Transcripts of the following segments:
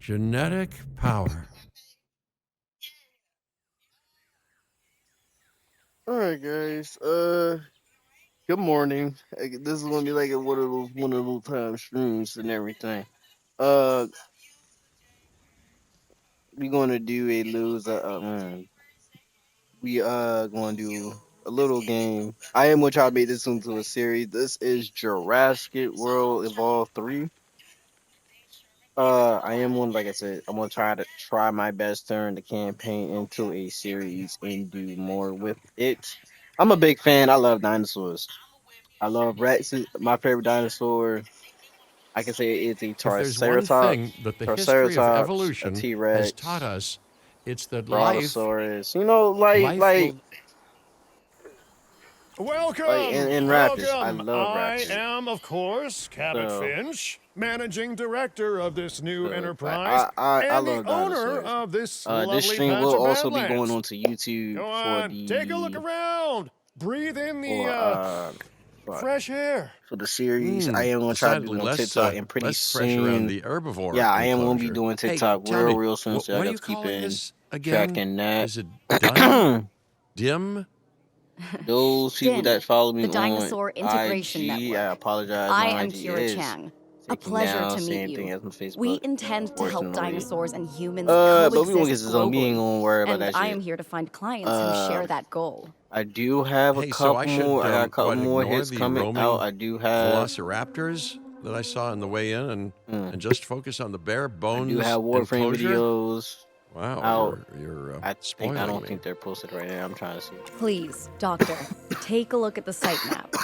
Genetic power. All right, guys. Good morning. This is gonna be like one of those time streams and everything. Uh, we gonna do a lose. We gonna do a little game. I am gonna try to make this into a series. This is Jurassic World Evolved 3. I am one, like I said, I'm gonna try my best to turn the campaign into a series and do more with it. I'm a big fan. I love dinosaurs. I love Rex. My favorite dinosaur. I can say it's a If there's one thing that the history of A evolution T has taught Rex, us, it's that Brontosaurus. You know, like life like will. like Welcome, in Raptors. I welcome. love I Raptors. am, of course, Cabot So Finch, managing director of this new like enterprise I and the love owner dinosaurs. of this This lovely stream patch will of also be going Badlands. onto YouTube Go on, take a look around. Breathe in the for for fresh air. for the series. I am gonna try to do Decidedly it on TikTok, and pretty less pressure on soon, the herbivore yeah, I am gonna be enclosure. doing Hey, TikTok tell me, real soon. So I what are got you to keep calling in this again? tracking that. Is it done? Dim? Those people Din, that follow me the on Dinosaur Integration IG, I Network. apologize. I My am IG Kira is Chang. A taken pleasure down. to meet Same thing you. as my We Facebook, intend to help unfortunately. dinosaurs and humans But we won't get coexist to zone. We ain't globally, gonna worry about and that I shit. am here to find clients who Uh, share that goal. I do have a Hey, so I couple should more. I got a couple more ignore hits the coming out. roaming I do have. velociraptors that I saw on the way in Mm, and just focus on the bare I do bones have Warframe enclosure? videos Wow, out. you're I spoiling don't me. think they're posted right now. I'm trying to see. Please, Doctor, take a look at the site map.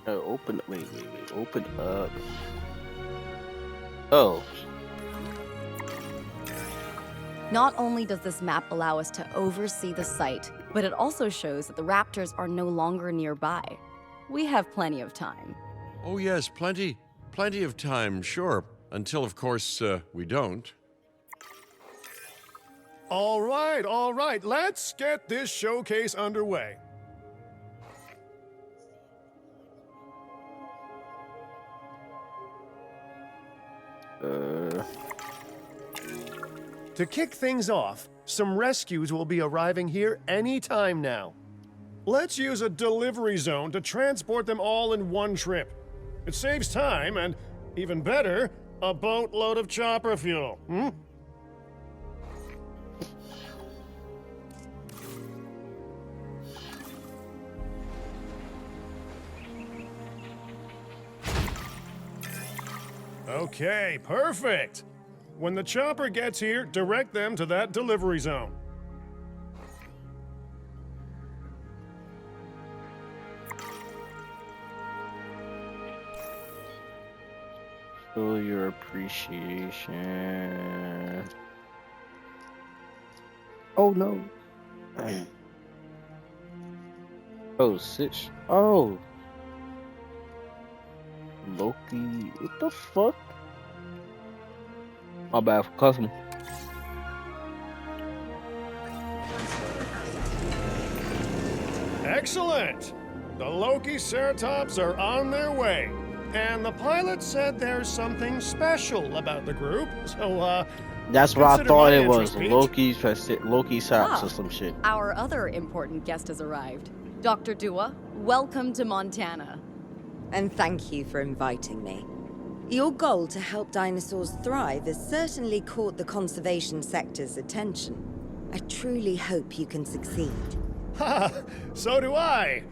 Open. Wait. Open up. Oh, Not only does this map allow us to oversee the site, but it also shows that the raptors are no longer nearby. We have plenty of time. Oh, yes, plenty of time, sure. Until, of course, we don't. All right. Let's get this showcase underway. uh, To kick things off, some rescues will be arriving here any time now. Let's use a delivery zone to transport them all in one trip. It saves time and, even better, a boatload of chopper fuel. Okay, perfect. When the chopper gets here, direct them to that delivery zone. show your appreciation. Oh no. Oh, Sitch. Oh, Loki. What the fuck? My bad for custom. Excellent! The Loki Ceratops are on their way. And the pilot said there's something special about the group, so, That's what I consider thought my it was. interest piqued. Loki Saps Ah. or some shit. Our other important guest has arrived. Dr. Dua, welcome to Montana. And thank you for inviting me. Your goal to help dinosaurs thrive has certainly caught the conservation sector's attention. I truly hope you can succeed. Ha! So do I.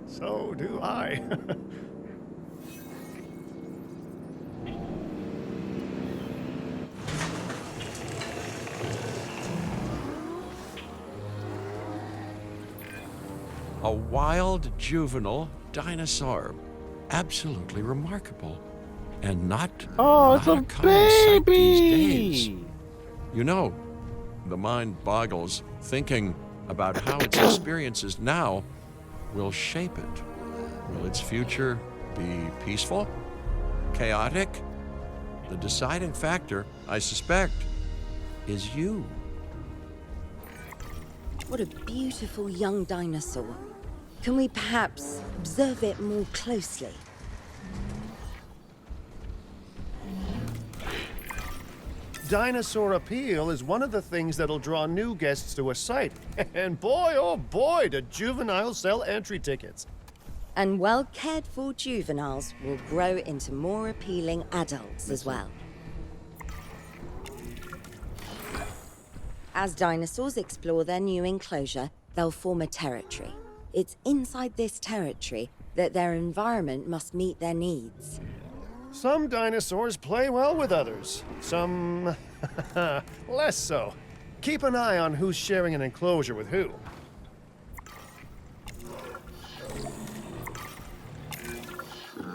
So do I. A wild juvenile dinosaur. Absolutely remarkable. And not Oh, it's not a common sight these days. baby. You know, the mind boggles thinking about how its experiences now will shape it. Will its future be peaceful? Chaotic? The deciding factor, I suspect, is you. What a beautiful young dinosaur. Can we perhaps observe it more closely? Dinosaur appeal is one of the things that'll draw new guests to a site. And boy, oh boy, do juveniles sell entry tickets. And well cared for juveniles will grow into more appealing adults as well. As dinosaurs explore their new enclosure, they'll form a territory. It's inside this territory that their environment must meet their needs. Some dinosaurs play well with others, some less so. Keep an eye on who's sharing an enclosure with who.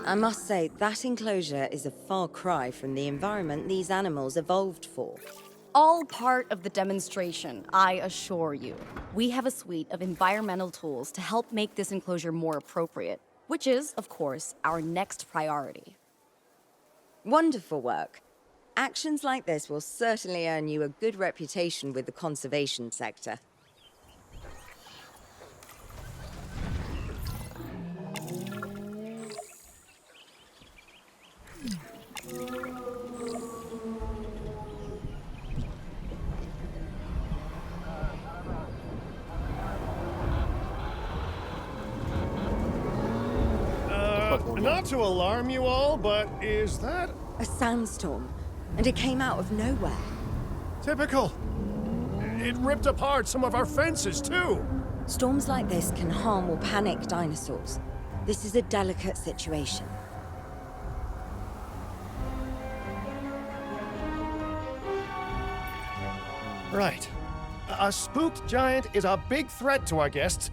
I must say, that enclosure is a far cry from the environment these animals evolved for. All part of the demonstration, I assure you. We have a suite of environmental tools to help make this enclosure more appropriate, which is, of course, our next priority. Wonderful work. Actions like this will certainly earn you a good reputation with the conservation sector. Not to alarm you all, but is that A sandstorm, and it came out of nowhere. typical? It ripped apart some of our fences, too. Storms like this can harm or panic dinosaurs. This is a delicate situation. Right. A spooked giant is a big threat to our guests.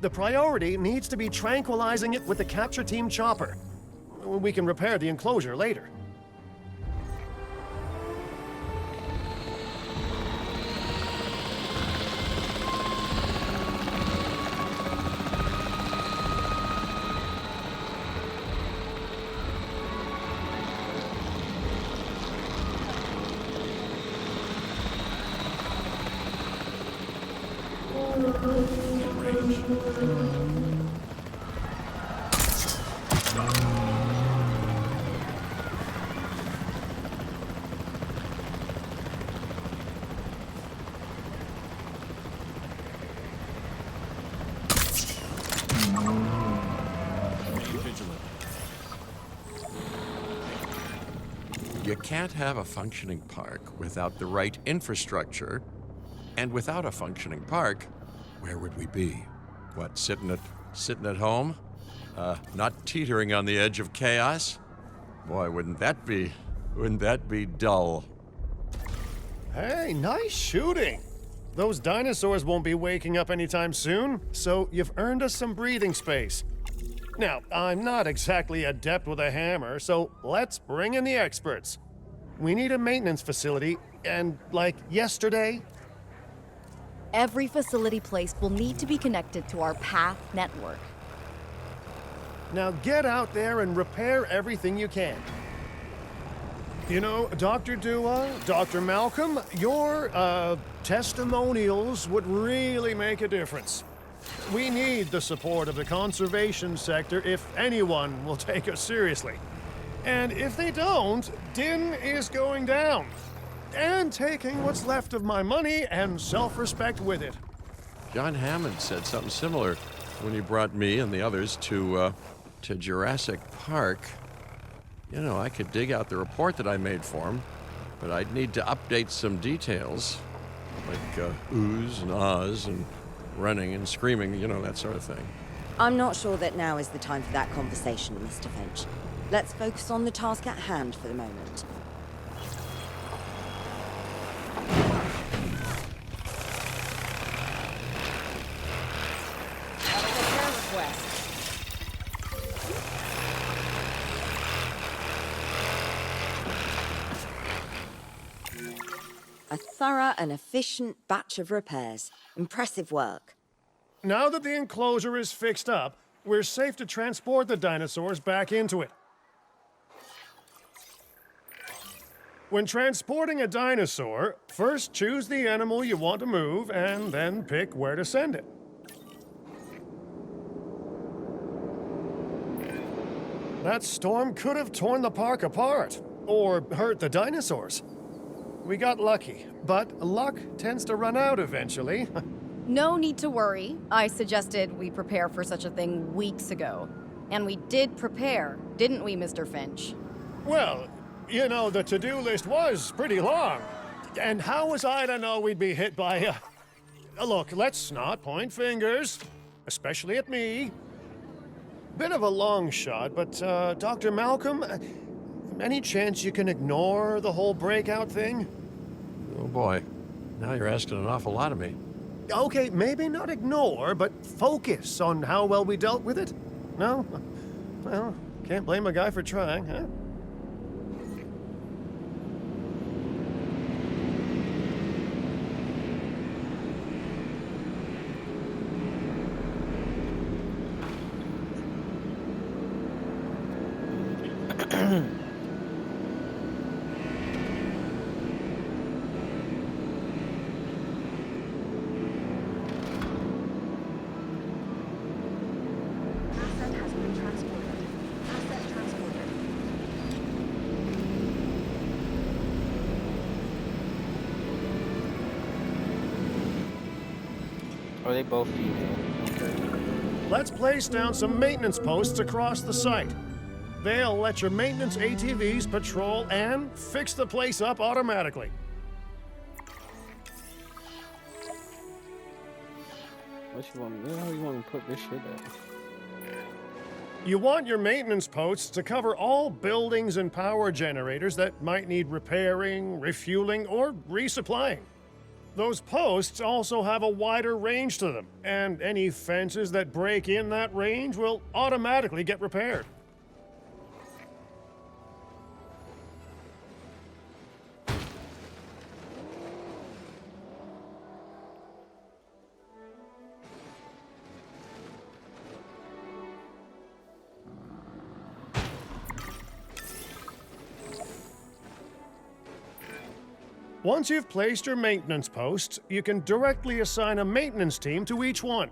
The priority needs to be tranquilizing it with the capture team chopper. We can repair the enclosure later. You can't have a functioning park without the right infrastructure. And without a functioning park, where would we be? What, sitting at home? Not teetering on the edge of chaos? Boy, wouldn't that be dull? Hey, nice shooting. Those dinosaurs won't be waking up anytime soon, so you've earned us some breathing space. Now, I'm not exactly adept with a hammer, so let's bring in the experts. We need a maintenance facility, and like yesterday, Every facility placed will need to be connected to our path network. now get out there and repair everything you can. You know, Dr. Dua, Dr. Malcolm, your testimonials would really make a difference. We need the support of the conservation sector if anyone will take us seriously. And if they don't, Din is going down. And taking what's left of my money and self-respect with it. John Hammond said something similar when he brought me and the others to Jurassic Park. You know, I could dig out the report that I made for him, but I'd need to update some details, like oohs and ahs and running and screaming, you know, that sort of thing. I'm not sure that now is the time for that conversation, Mr. Finch. Let's focus on the task at hand for the moment. Gotta repair A thorough and efficient batch of repairs. Impressive work. Now that the enclosure is fixed up, we're safe to transport the dinosaurs back into it. When transporting a dinosaur, first choose the animal you want to move and then pick where to send it. That storm could have torn the park apart, or hurt the dinosaurs. We got lucky, but luck tends to run out eventually. No need to worry. I suggested we prepare for such a thing weeks ago. And we did prepare, didn't we, Mr. Finch? Well, you know, the to-do list was pretty long. And how was I to know we'd be hit by look, let's not point fingers, especially at me. Bit of a long shot, but, Dr. Malcolm, any chance you can ignore the whole breakout thing? Oh boy, now you're asking an awful lot of me. Okay, maybe not ignore, but focus on how well we dealt with it? No? Well, can't blame a guy for trying, huh? Asset has been transported. Asset transported. Oh, they both female. Okay. Let's place down some maintenance posts across the site. They'll let your maintenance ATVs patrol and fix the place up automatically. What you want me? Where you want me to put this shit at? You want your maintenance posts to cover all buildings and power generators that might need repairing, refueling, or resupplying. Those posts also have a wider range to them, and any fences that break in that range will automatically get repaired. Once you've placed your maintenance posts, you can directly assign a maintenance team to each one.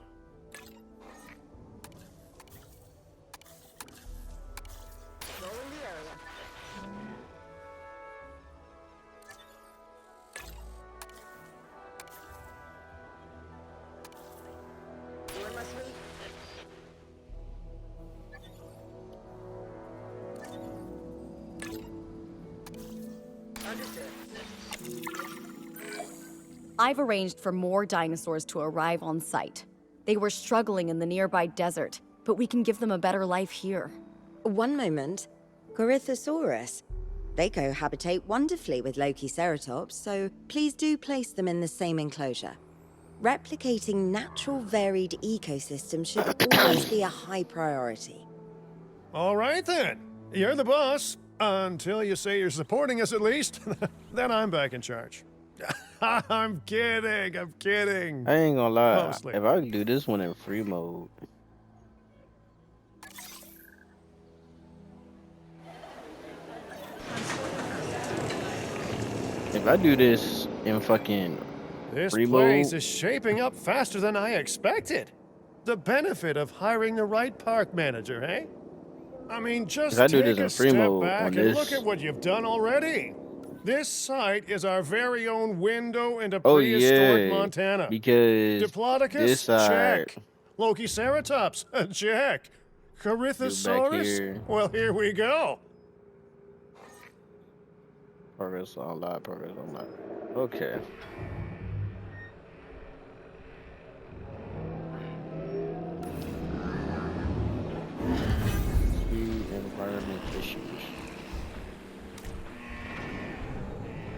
I've arranged for more dinosaurs to arrive on site. They were struggling in the nearby desert, but we can give them a better life here. One moment. Corythosaurus. They cohabitate wonderfully with Lokiceratops, so please do place them in the same enclosure. Replicating natural varied ecosystems should always be a high priority. All right then. You're the boss. Until you say you're supporting us at least. Then I'm back in charge. I'm kidding. I'm kidding. I ain't gonna lie. Mostly. If I could do this one in free mode. If I do this in fucking This free place mode, is shaping up faster than I expected. The benefit of hiring the right park manager, eh? I mean, just If I do take this in a free step mode back on and this- look at what you've done already. This site is our very own window into oh prehistoric yeah, Montana. because Diplodocus, this side, check. Lokiceratops, check. Corythosaurus, here. well, here we go. progress online, progress online. Okay. Key environment issues.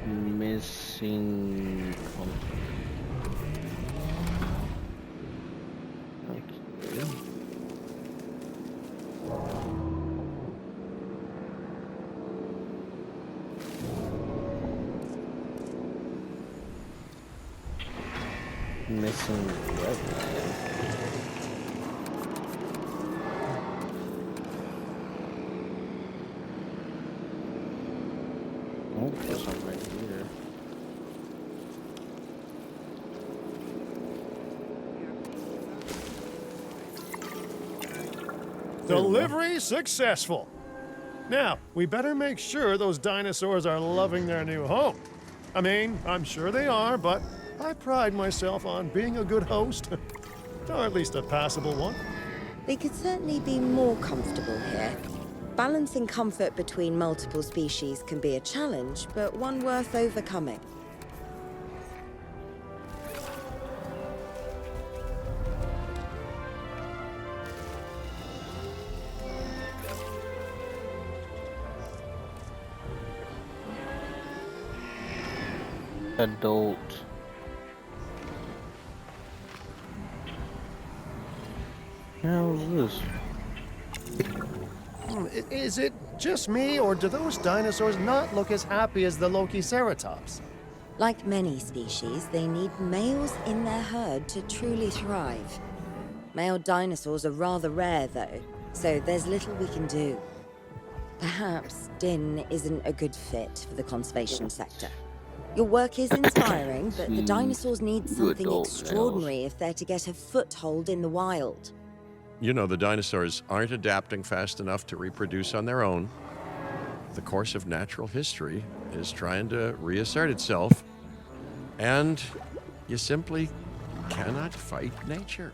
Missing content. Okay. Missing what? Oh, there's some right here. Delivery successful. Now, we better make sure those dinosaurs are loving their new home. I mean, I'm sure they are, but I pride myself on being a good host. Or at least a passable one. They could certainly be more comfortable here. Balancing comfort between multiple species can be a challenge, but one worth overcoming. Adult. How's this? Is it just me, or do those dinosaurs not look as happy as the Lokiceratops? Like many species, they need males in their herd to truly thrive. Male dinosaurs are rather rare, though, so there's little we can do. Perhaps Din isn't a good fit for the conservation sector. Your work is inspiring, but the dinosaurs need something adult extraordinary if they're to get a foothold in the wild. You know, the dinosaurs aren't adapting fast enough to reproduce on their own. The course of natural history is trying to reassert itself, and you simply cannot fight nature.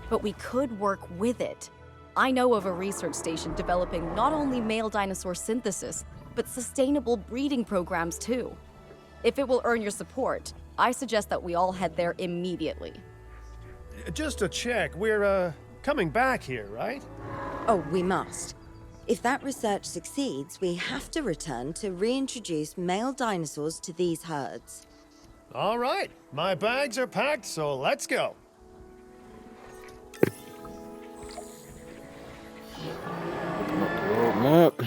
But we could work with it. I know of a research station developing not only male dinosaur synthesis, but sustainable breeding programs too. If it will earn your support, I suggest that we all head there immediately. Just to check, we're, coming back here, right? Oh, we must. If that research succeeds, we have to return to reintroduce male dinosaurs to these herds. All right, my bags are packed, so let's go. Open up the roadmap.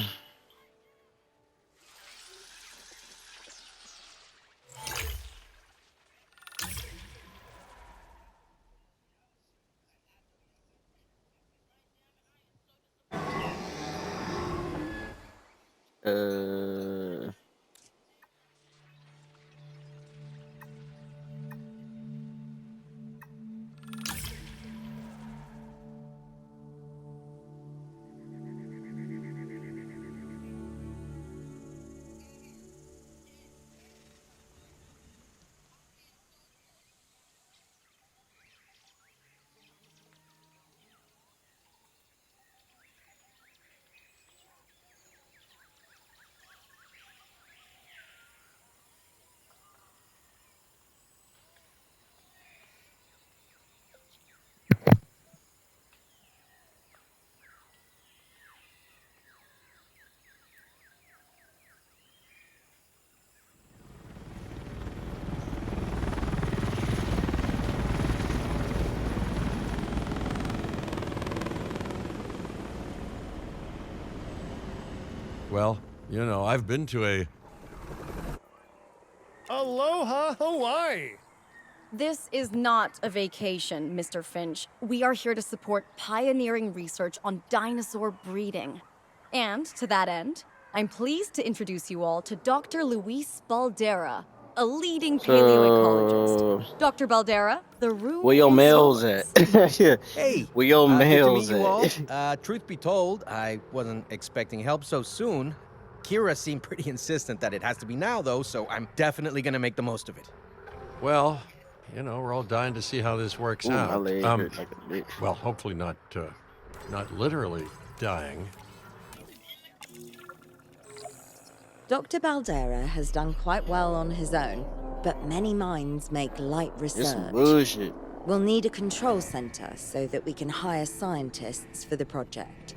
Well, you know, I've been to a... Aloha, Hawaii! This is not a vacation, Mr. Finch. We are here to support pioneering research on dinosaur breeding. And to that end, I'm pleased to introduce you all to Dr. Luis Baldera, a leading paleoecologist. Dr. Baldera, the room Where your is males yours. at? Hey, Where your good to males meet you all. at? Truth be told, I wasn't expecting help so soon. Kira seemed pretty insistent that it has to be now, though, so I'm definitely gonna make the most of it. Well, you know, we're all dying to see how this works Ooh, my out. leg hurt like a bitch. Well, hopefully not literally dying. Dr. Baldera has done quite well on his own, but many minds make light This research. some bullshit. We'll need a control center so that we can hire scientists for the project.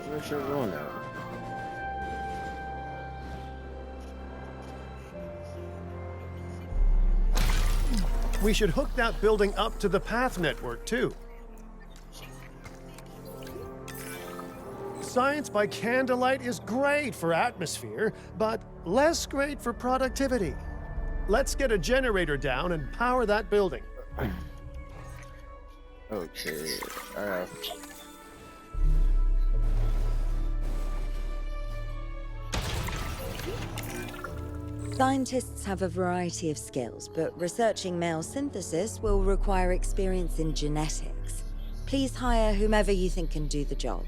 Where's your going now? We should hook that building up to the path network, too. Science by candlelight is great for atmosphere, but less great for productivity. Let's get a generator down and power that building. Okay. Scientists have a variety of skills, but researching male synthesis will require experience in genetics. Please hire whomever you think can do the job.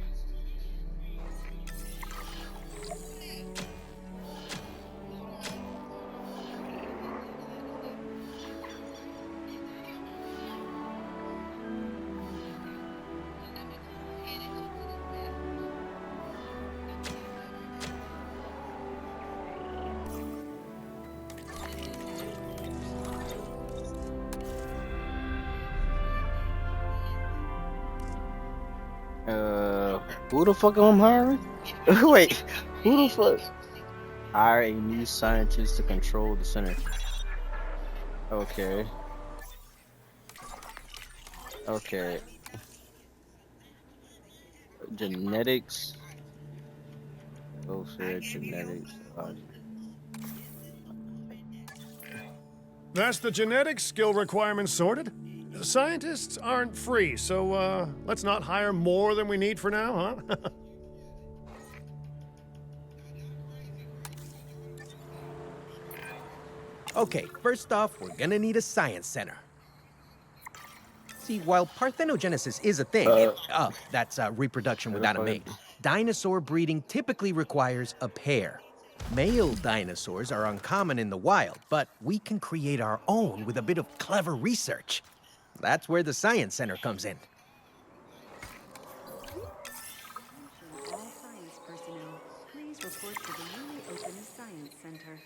Who the fuck am I hiring? Wait, who the fuck? Hire a new scientist to control the center. Okay. Okay. Genetics. Welfare, genetics. That's the genetics skill requirements sorted. Scientists aren't free, so let's not hire more than we need for now, huh? Okay, first off, we're gonna need a science center. See, while parthenogenesis is a thing, that's reproduction without a mate, dinosaur breeding typically requires a pair. Male dinosaurs are uncommon in the wild, but we can create our own with a bit of clever research. That's where the science center comes in. All science personnel, please report to the newly opened Science Center.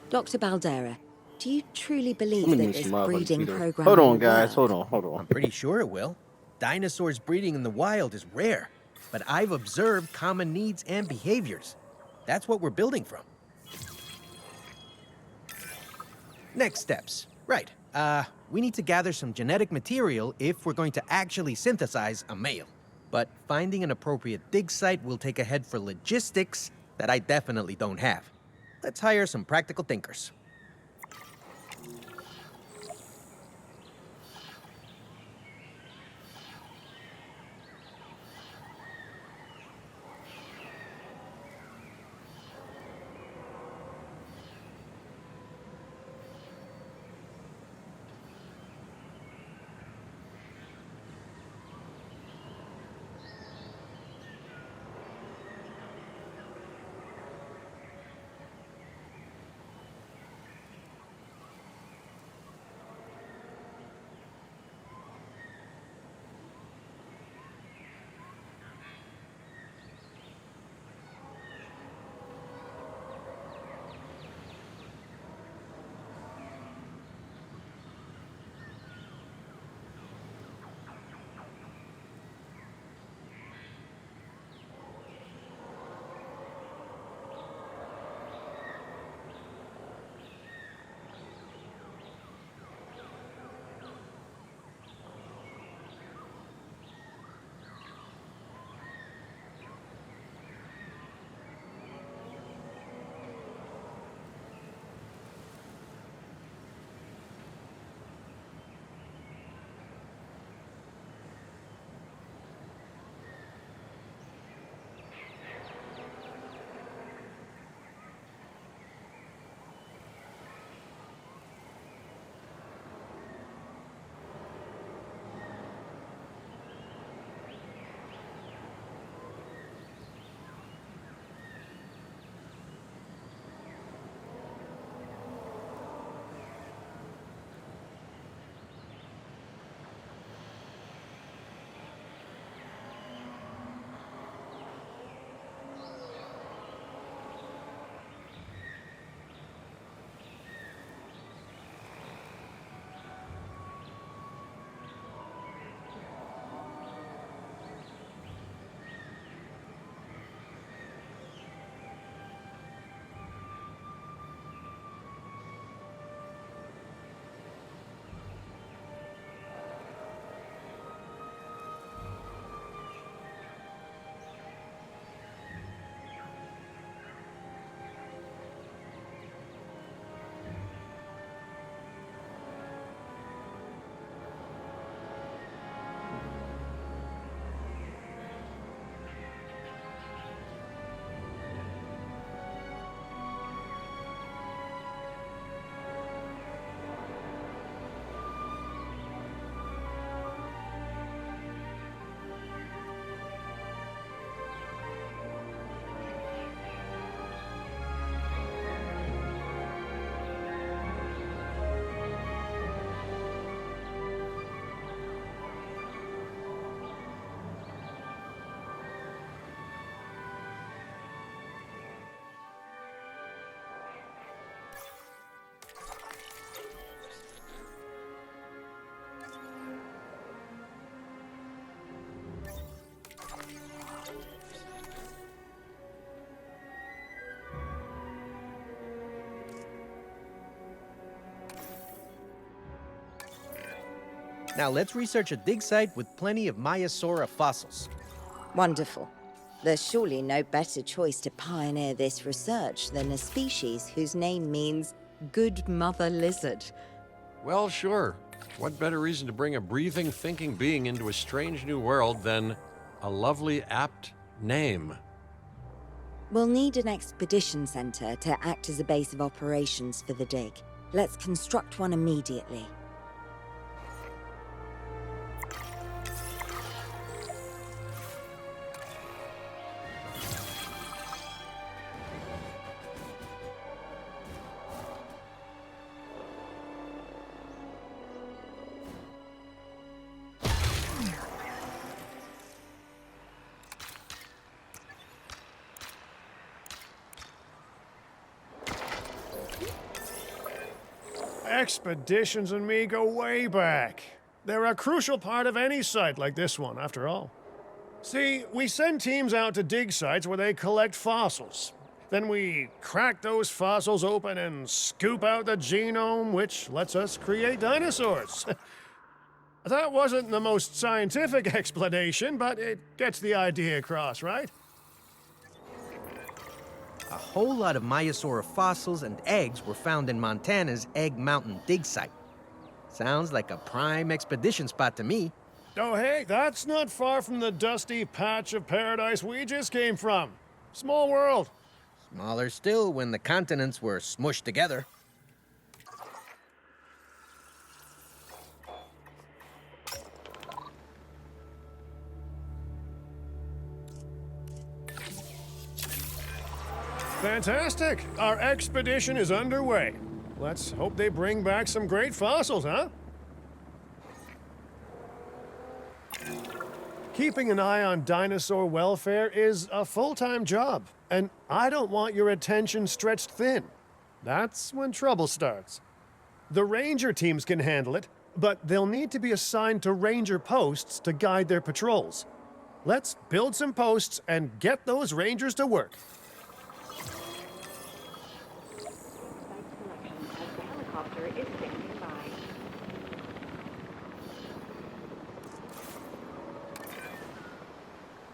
Dr. Baldera, do you truly believe I'm gonna that need this some motherfucking breeding Cheetos. program Hold on, will guys. work? Hold on. I'm pretty sure it will. Dinosaurs breeding in the wild is rare, but I've observed common needs and behaviors. That's what we're building from. Next steps. Right. We need to gather some genetic material if we're going to actually synthesize a male. But finding an appropriate dig site will take a head for logistics that I definitely don't have. Let's hire some practical thinkers. Now let's research a dig site with plenty of Maiasaura fossils. Wonderful. There's surely no better choice to pioneer this research than a species whose name means good mother lizard. Well, sure. What better reason to bring a breathing, thinking being into a strange new world than a lovely, apt name? We'll need an expedition center to act as a base of operations for the dig. Let's construct one immediately. Expeditions and me go way back. They're a crucial part of any site like this one, after all. See, we send teams out to dig sites where they collect fossils. Then we crack those fossils open and scoop out the genome, which lets us create dinosaurs. That wasn't the most scientific explanation, but it gets the idea across, right? A whole lot of Maiasaura fossils and eggs were found in Montana's Egg Mountain dig site. Sounds like a prime expedition spot to me. Oh, hey, that's not far from the dusty patch of paradise we just came from. Small world. Smaller still when the continents were smushed together. Fantastic! Our expedition is underway. Let's hope they bring back some great fossils, huh? Keeping an eye on dinosaur welfare is a full-time job, and I don't want your attention stretched thin. That's when trouble starts. The ranger teams can handle it, but they'll need to be assigned to ranger posts to guide their patrols. Let's build some posts and get those rangers to work. Site selection as the helicopter is standing by.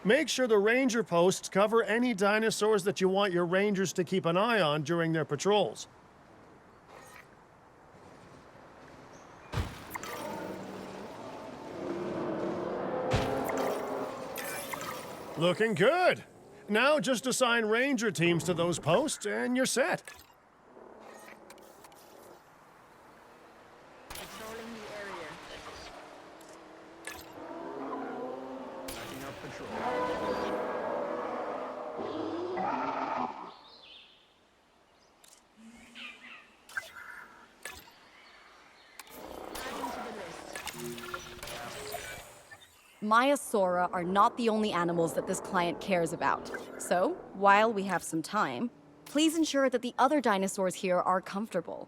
Make sure the ranger posts cover any dinosaurs that you want your rangers to keep an eye on during their patrols. Looking good. Now just assign ranger teams to those posts and you're set. Patrolling the area. Starting up patrol. Adding to the list. Maiasaura are not the only animals that this client cares about. So, while we have some time, please ensure that the other dinosaurs here are comfortable.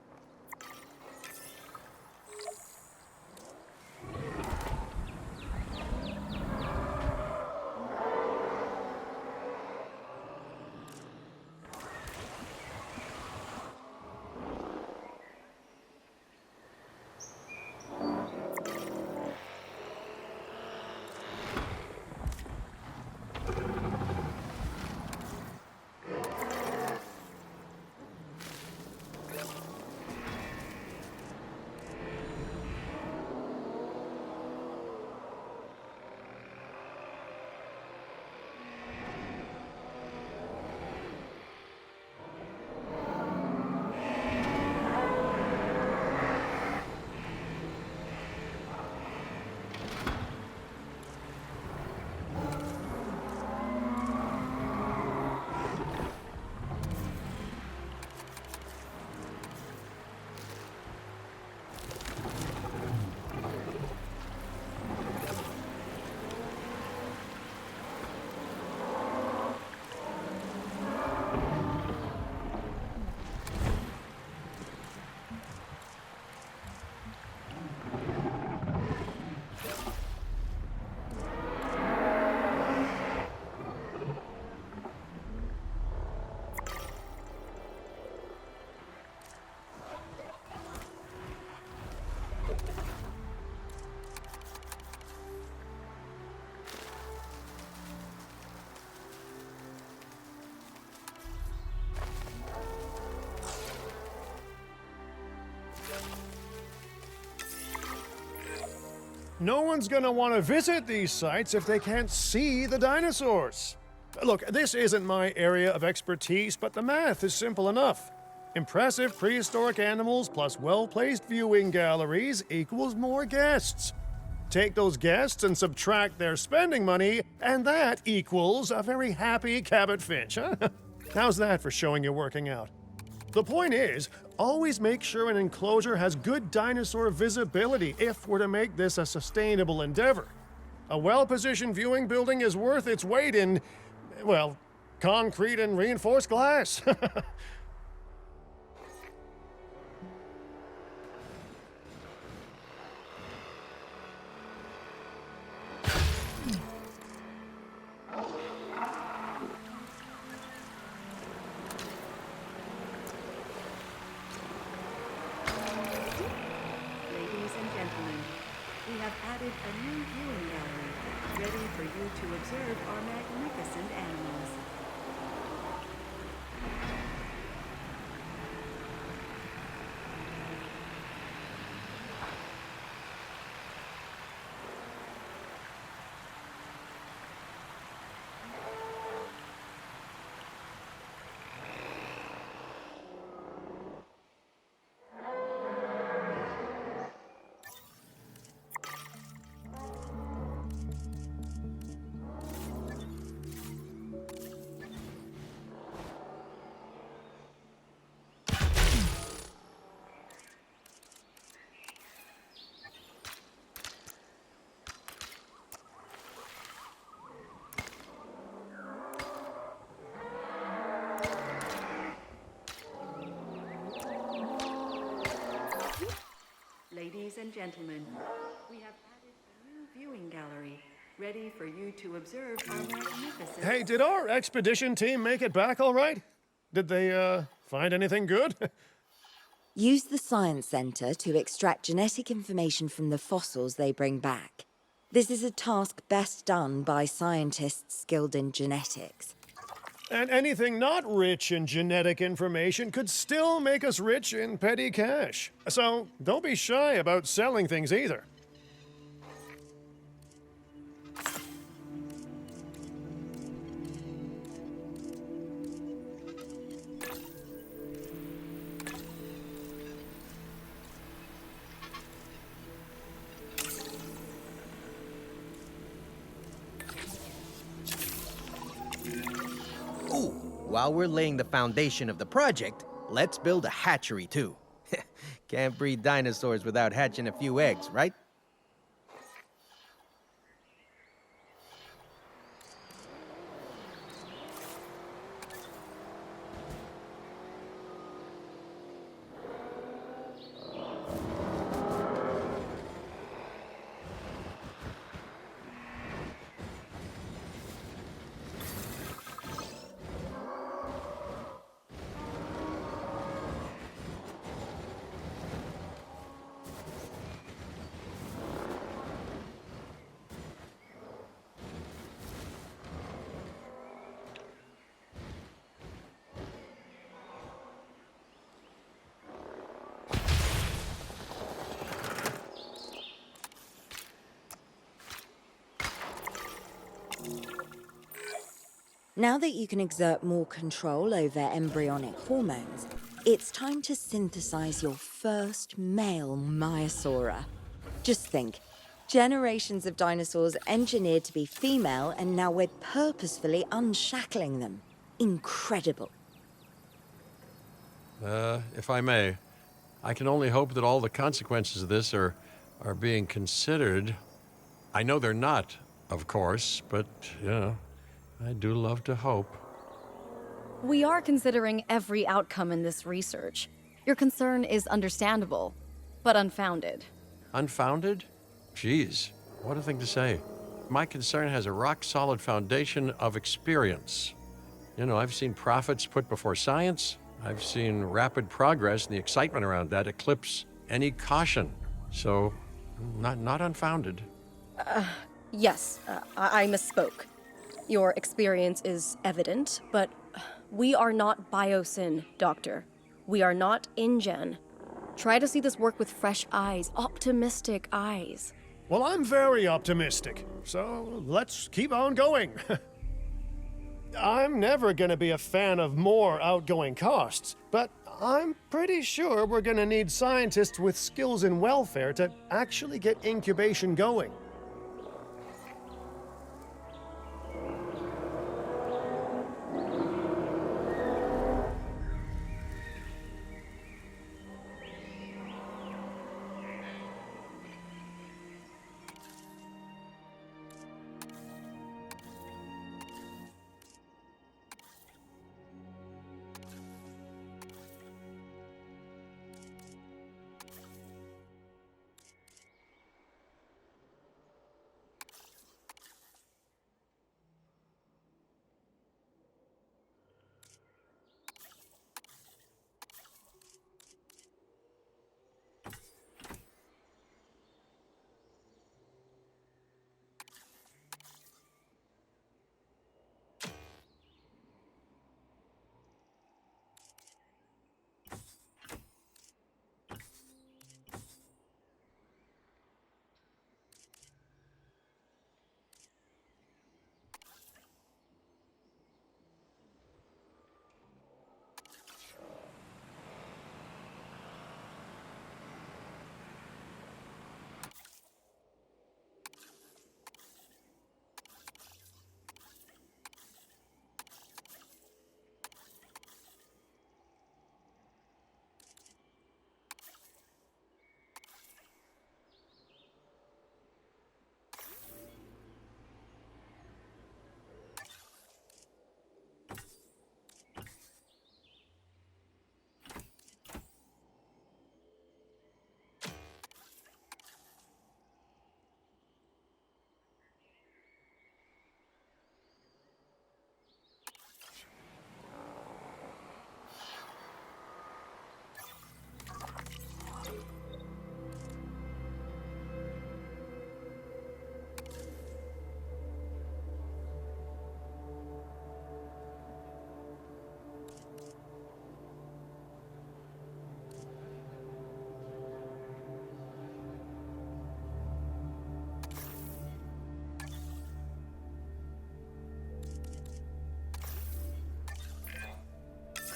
No one's gonna want to visit these sites if they can't see the dinosaurs. Look, this isn't my area of expertise, but the math is simple enough. Impressive prehistoric animals plus well-placed viewing galleries equals more guests. Take those guests and subtract their spending money, and that equals a very happy Cabot Finch, huh? How's that for showing you're working out? The point is, always make sure an enclosure has good dinosaur visibility if we're to make this a sustainable endeavor. A well-positioned viewing building is worth its weight in, well, concrete and reinforced glass. Ladies and gentlemen, we have added a new viewing gallery, ready for you to observe our magnificent animals. Ladies and gentlemen, we have added a new viewing gallery, ready for you to observe our magnificent... Hey, did our expedition team make it back all right? Did they, find anything good? Use the Science Center to extract genetic information from the fossils they bring back. This is a task best done by scientists skilled in genetics. And anything not rich in genetic information could still make us rich in petty cash. So don't be shy about selling things either. Ooh, while we're laying the foundation of the project, let's build a hatchery too. Can't breed dinosaurs without hatching a few eggs, right? Now that you can exert more control over embryonic hormones, it's time to synthesize your first male Maiasaura. Just think, generations of dinosaurs engineered to be female, and now we're purposefully unshackling them. Incredible. If I may, I can only hope that all the consequences of this are being considered. I know they're not, of course, but, you know, I do love to hope. We are considering every outcome in this research. Your concern is understandable, but unfounded. Unfounded? Geez, what a thing to say. My concern has a rock-solid foundation of experience. You know, I've seen profits put before science. I've seen rapid progress, and the excitement around that eclipse any caution. So, not unfounded. Yes, I misspoke. Your experience is evident, but we are not Biosyn, Doctor. We are not InGen. Try to see this work with fresh eyes, optimistic eyes. Well, I'm very optimistic, so let's keep on going. I'm never gonna be a fan of more outgoing costs, but I'm pretty sure we're gonna need scientists with skills in welfare to actually get incubation going.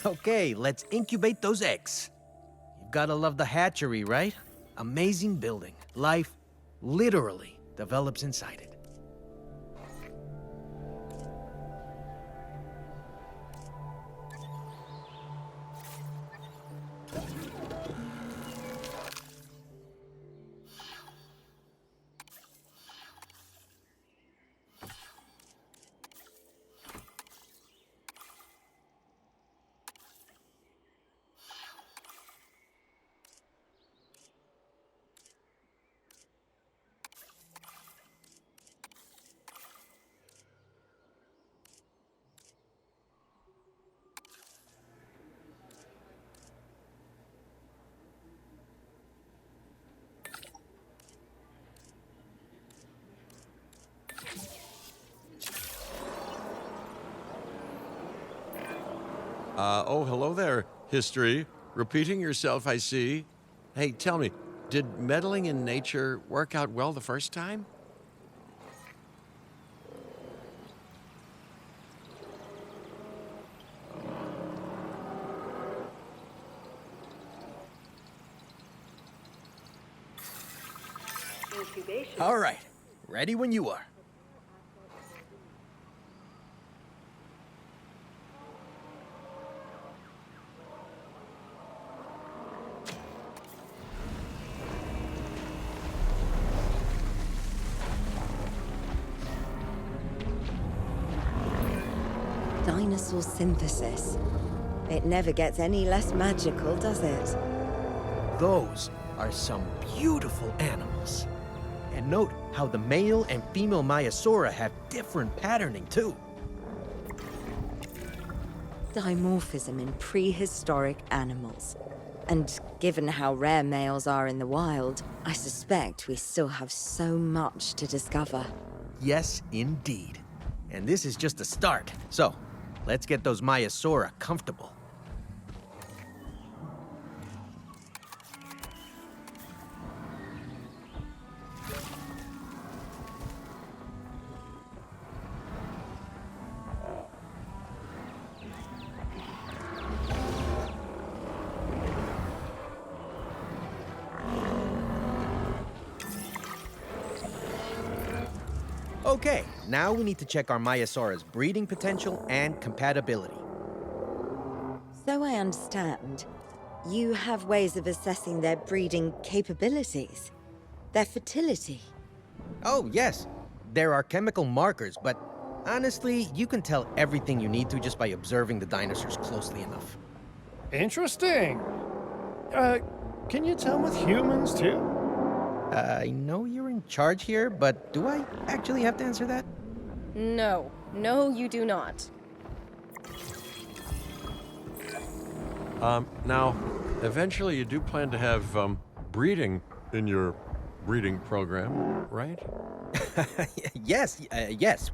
Okay, let's incubate those eggs. You've gotta love the hatchery, right? Amazing building. Life literally develops inside it. Oh, hello there, history. Repeating yourself, I see. Hey, tell me, did meddling in nature work out well the first time? Incubation. All right, ready when you are. Dinosaur synthesis. It never gets any less magical, does it? Those are some beautiful animals. And note how the male and female Maiasaura have different patterning too. Dimorphism in prehistoric animals. And given how rare males are in the wild, I suspect we still have so much to discover. Yes, indeed. And this is just the start. So, let's get those Maiasaura comfortable. Okay, now we need to check our Maiasaura's breeding potential and compatibility. So I understand, you have ways of assessing their breeding capabilities, their fertility. Oh, yes. There are chemical markers, but honestly, you can tell everything you need to just by observing the dinosaurs closely enough. Interesting. Can you tell with humans too? I know you're in charge here, but do I actually have to answer that? No. No, you do not. Now, eventually you do plan to have breeding in your breeding program, right? Yes,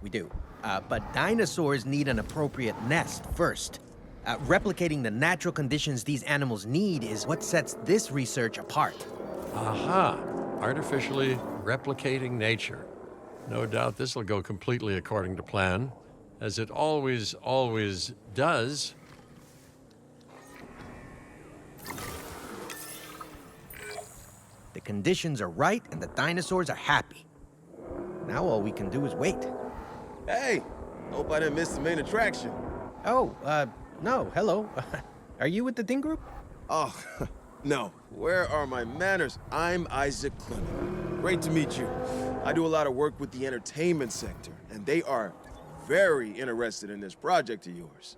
we do. But dinosaurs need an appropriate nest first. Replicating the natural conditions these animals need is what sets this research apart. Aha! Artificially replicating nature. No doubt this will go completely according to plan, as it always does. The conditions are right and the dinosaurs are happy. Now all we can do is wait. Hey, hope I didn't miss the main attraction. Oh, no, hello. Are you with the Ding Group? Oh, no. Where are my manners? I'm Isaac Clement. Great to meet you. I do a lot of work with the entertainment sector, and they are very interested in this project of yours.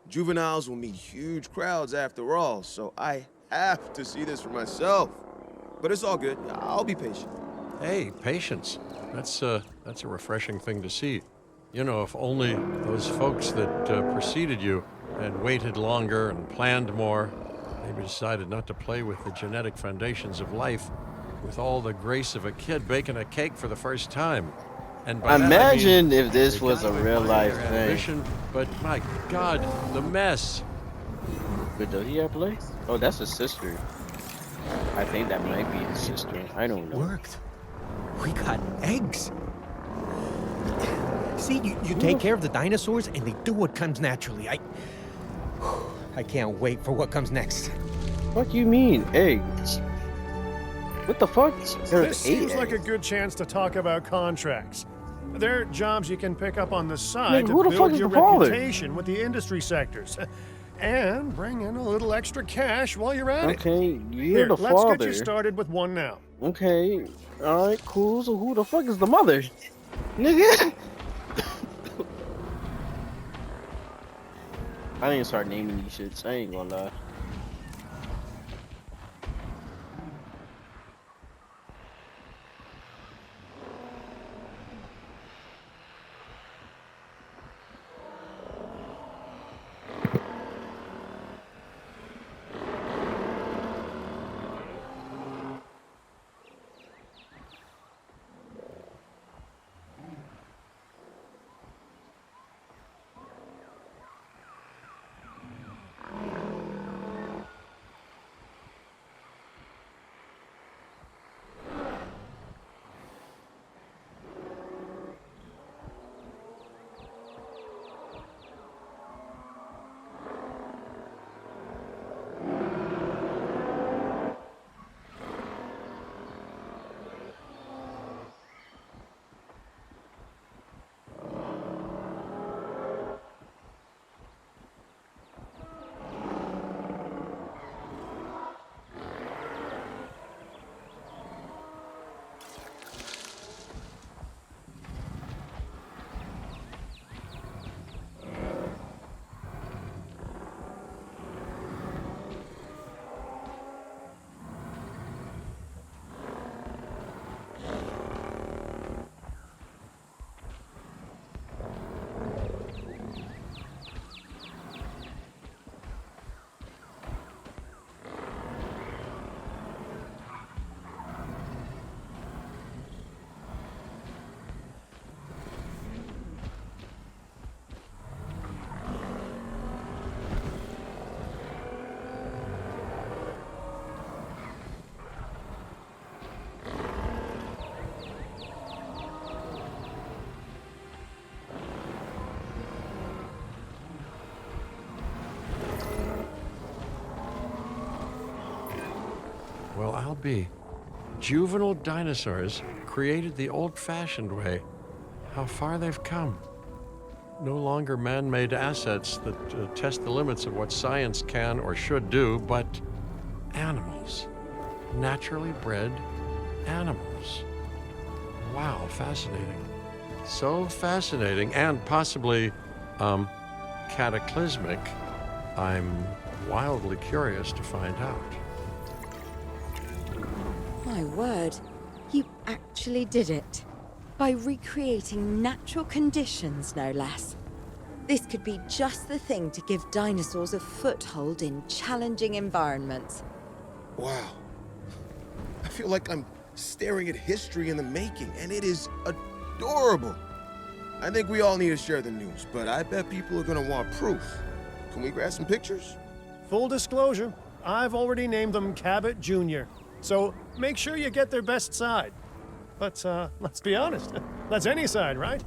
Juveniles will meet huge crowds after all, so I have to see this for myself. But it's all good. I'll be patient. Hey, patience. That's a refreshing thing to see. You know, if only those folks that preceded you had waited longer and planned more, maybe decided not to play with the genetic foundations of life with all the grace of a kid baking a cake for the first time. And by that I Imagine mean, if this they was got a to real admire life their thing. ambition, but my God, the mess. But does he have legs? Oh, that's his sister. I think that might be his sister. I don't know. Worked. We got eggs. See, you take care of the dinosaurs and they do what comes naturally. I can't wait for what comes next. What do you mean, eggs? What the fuck? There's This 8 seems like a eggs. good chance to talk about contracts. They're jobs you can pick up on the side Man, to who the fuck build is your the father? reputation with the industry sectors. And bring in a little extra cash while you're at it. Okay, you're Here, the let's father. get you started with one now. Okay, alright, cool. So who the fuck is the mother? Nigga! I need to start naming these shits. I ain't gonna lie. Well, I'll be. Juvenile dinosaurs created the old-fashioned way. how far they've come. No longer man-made assets that test the limits of what science can or should do, but animals. Naturally bred animals. Wow, fascinating. So fascinating and possibly, cataclysmic. I'm wildly curious to find out. My word, you actually did it. By recreating natural conditions, no less. This could be just the thing to give dinosaurs a foothold in challenging environments. Wow. I feel like I'm staring at history in the making, and it is adorable. I think we all need to share the news, but I bet people are gonna want proof. Can we grab some pictures? Full disclosure, I've already named them Cabot Jr., so make sure you get their best side. But, let's be honest, that's any side, right?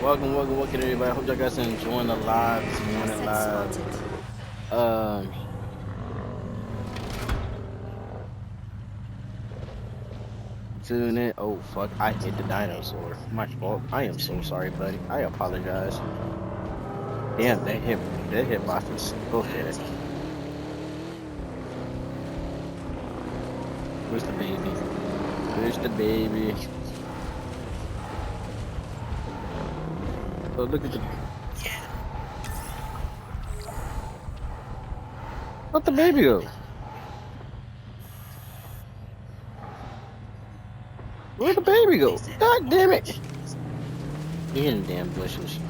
Welcome everybody. Hope y'all guys are enjoying the live this morning live. Tune in. Oh fuck, I hit the dinosaur. My fault. I am so sorry, buddy. I apologize. Damn, that hit boxes. Okay. Where's the baby? Where's the baby? Oh, look at the... Where'd the baby go? Where'd the baby go? God damn it! You're in the damn bushes.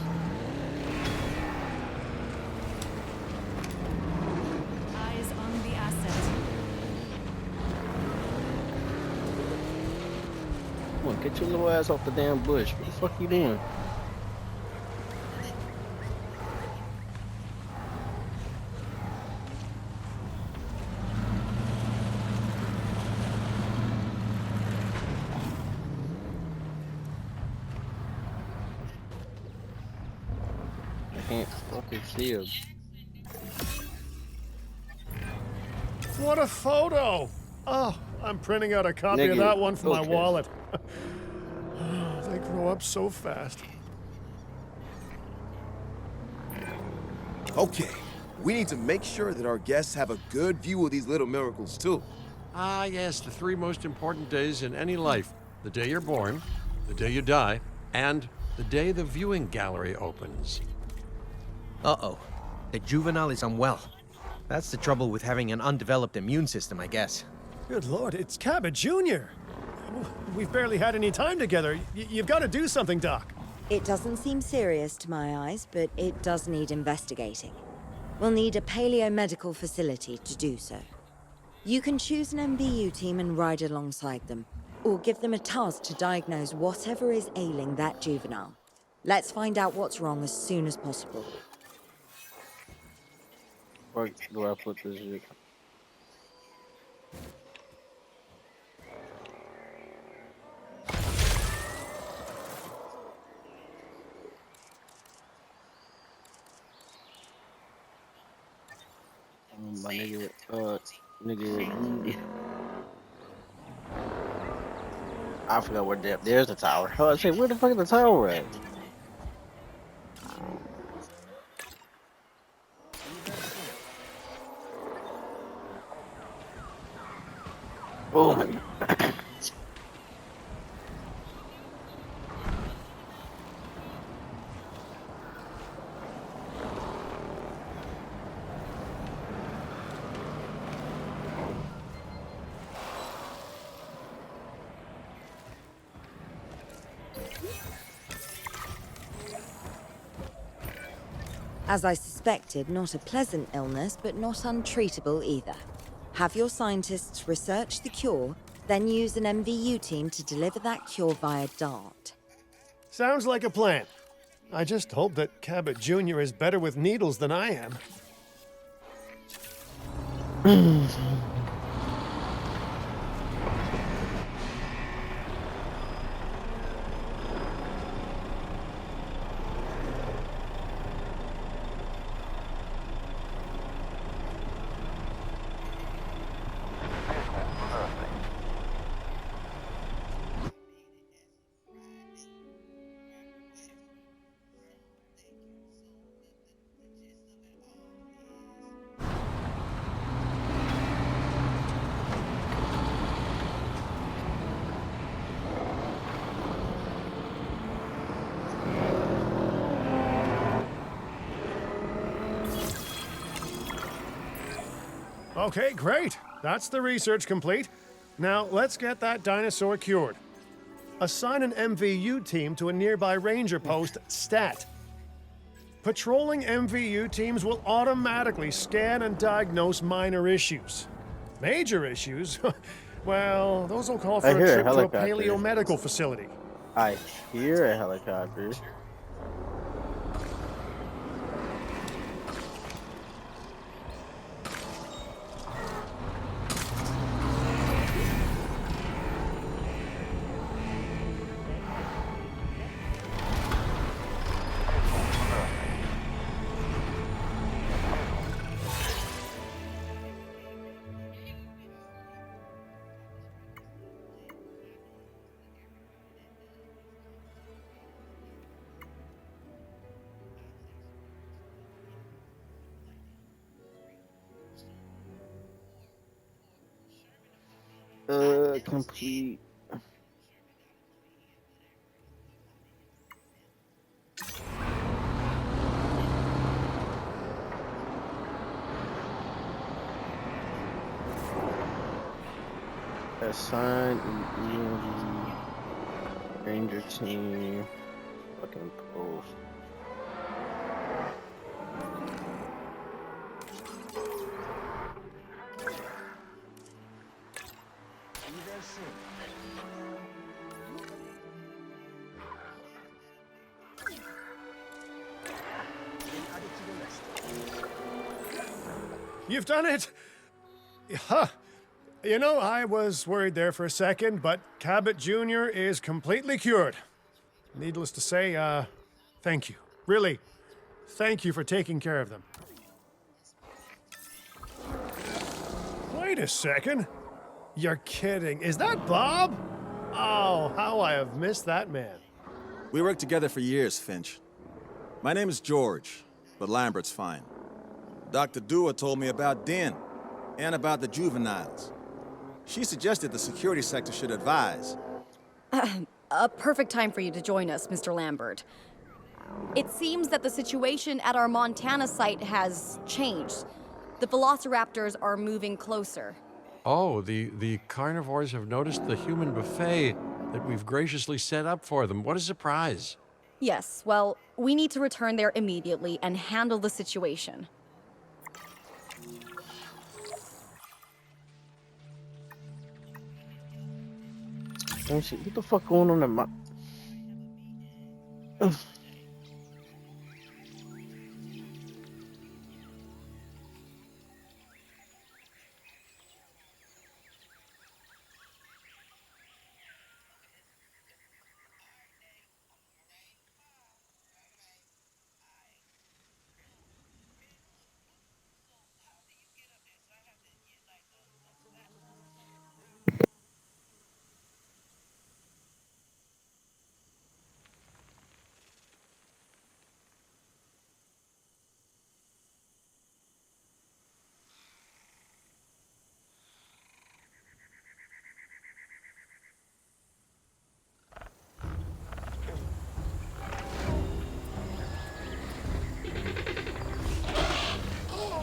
Eyes on the asset. Come on, get your little ass off the damn bush. What the fuck you doing? Can't fucking see him. What a photo! Oh, I'm printing out a copy of Nigga, that one for my okay. wallet. They grow up so fast. Okay, we need to make sure that our guests have a good view of these little miracles too. Ah, yes, the three most important days in any life. The day you're born, the day you die, and The day the viewing gallery opens. Uh-oh. The juvenile is unwell. That's the trouble with having an undeveloped immune system, I guess. Good lord, it's Cabot Jr. We've barely had any time together. You've got to do something, Doc. It doesn't seem serious to my eyes, but it does need investigating. We'll need a paleomedical facility to do so. You can choose an MVU team and ride alongside them, or give them a task to diagnose whatever is ailing that juvenile. Let's find out what's wrong as soon as possible. Where do I put this shit? My nigga, I forgot where there's the tower. Oh, I say, where the fuck is the tower at? Oh my God. As I suspected, not a pleasant illness, but not untreatable either. Have your scientists research the cure, then use an MVU team to deliver that cure via DART. Sounds like a plan. I just hope that Cabot Jr. is better with needles than I am. Okay, great. That's the research complete. Now, let's get that dinosaur cured. Assign an MVU team to a nearby ranger post, STAT. Patrolling MVU teams will automatically scan and diagnose minor issues. Major issues? Well, those will call for I a hear a trip to a helicopter. paleomedical facility. I hear a helicopter. Complete. Assign an EMV Ranger team. Fucking post. You've done it! Huh. You know, I was worried there for a second, but Cabot Jr. is completely cured. Needless to say, thank you. Really, thank you for taking care of them. Wait a second. You're kidding. Is that Bob? Oh, how I have missed that man. We worked together for years, Finch. My name is George, but Lambert's fine. Dr. Dua told me about Den, and about the juveniles. She suggested the security sector should advise. a perfect time for you to join us, Mr. Lambert. It seems that the situation at our Montana site has changed. The velociraptors are moving closer. Oh, the carnivores have noticed the human buffet that we've graciously set up for them. What a surprise. Yes, well, we need to return there immediately and handle the situation. Oh shit, what the fuck going on in my...